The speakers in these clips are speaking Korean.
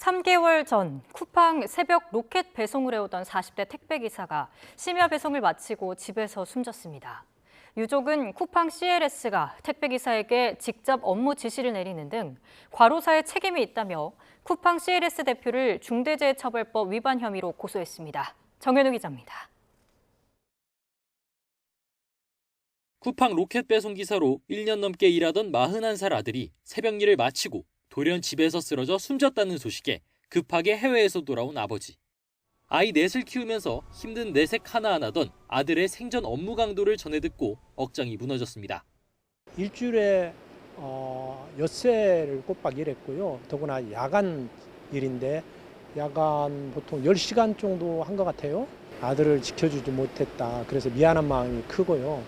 3개월 전 쿠팡 새벽 로켓 배송을 해오던 40대 택배기사가 심야 배송을 마치고 집에서 숨졌습니다. 유족은 쿠팡 CLS가 택배기사에게 직접 업무 지시를 내리는 등 과로사의 책임이 있다며 쿠팡 CLS 대표를 중대재해처벌법 위반 혐의로 고소했습니다. 정현우 기자입니다. 쿠팡 로켓 배송 기사로 1년 넘게 일하던 41살 아들이 새벽 일을 마치고 돌연 집에서 쓰러져 숨졌다는 소식에 급하게 해외에서 돌아온 아버지. 아이 넷을 키우면서 힘든 내색 하나하나던 아들의 생전 업무 강도를 전해 듣고 억장이 무너졌습니다. 일주일에 엿새를 꼬박 일했고요. 더구나 야간 일인데 야간 보통 10시간 정도 한 것 같아요. 아들을 지켜주지 못했다. 그래서 미안한 마음이 크고요.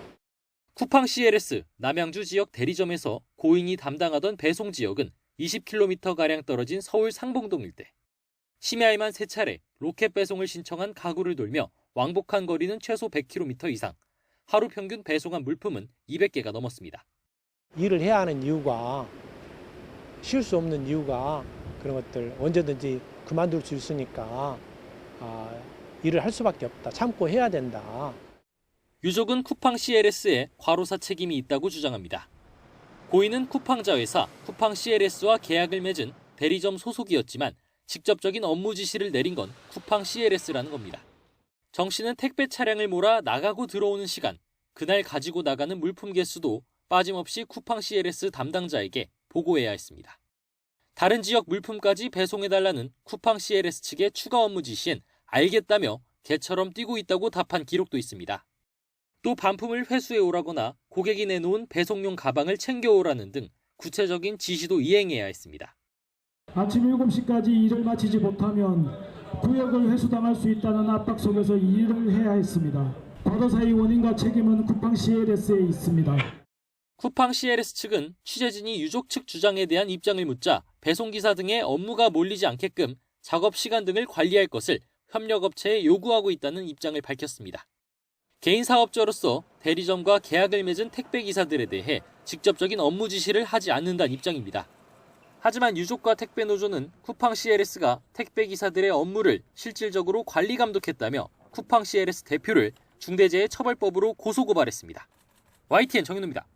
쿠팡 CLS 남양주 지역 대리점에서 고인이 담당하던 배송 지역은 20km가량 떨어진 서울 상봉동 일대. 심야에만 3차례 로켓 배송을 신청한 가구를 돌며 왕복한 거리는 최소 100km 이상, 하루 평균 배송한 물품은 200개가 넘었습니다. 일을 해야 하는 이유가, 쉴 수 없는 이유가 그런 것들 언제든지 그만둘 수 있으니까 일을 할 수밖에 없다. 참고 해야 된다. 유족은 쿠팡 CLS에 과로사 책임이 있다고 주장합니다. 고인은 쿠팡 자회사 쿠팡 CLS와 계약을 맺은 대리점 소속이었지만 직접적인 업무 지시를 내린 건 쿠팡 CLS라는 겁니다. 정 씨는 택배 차량을 몰아 나가고 들어오는 시간, 그날 가지고 나가는 물품 개수도 빠짐없이 쿠팡 CLS 담당자에게 보고해야 했습니다. 다른 지역 물품까지 배송해달라는 쿠팡 CLS 측의 추가 업무 지시엔 알겠다며 개처럼 뛰고 있다고 답한 기록도 있습니다. 또 반품을 회수해 오라거나 고객이 내놓은 배송용 가방을 챙겨오라는 등 구체적인 지시도 이행해야 했습니다. 아침 7시까지 일을 마치지 못하면 구역을 회수당할 수 있다는 압박 속에서 일을 해야 했습니다. 과로사의 원인과 책임은 쿠팡 CLS에 있습니다. 쿠팡 CLS 측은 취재진이 유족 측 주장에 대한 입장을 묻자 배송기사 등의 업무가 몰리지 않게끔 작업 시간 등을 관리할 것을 협력업체에 요구하고 있다는 입장을 밝혔습니다. 개인 사업자로서 대리점과 계약을 맺은 택배기사들에 대해 직접적인 업무 지시를 하지 않는다는 입장입니다. 하지만 유족과 택배노조는 쿠팡 CLS가 택배기사들의 업무를 실질적으로 관리 감독했다며 쿠팡 CLS 대표를 중대재해처벌법으로 고소고발했습니다. YTN 정현우입니다.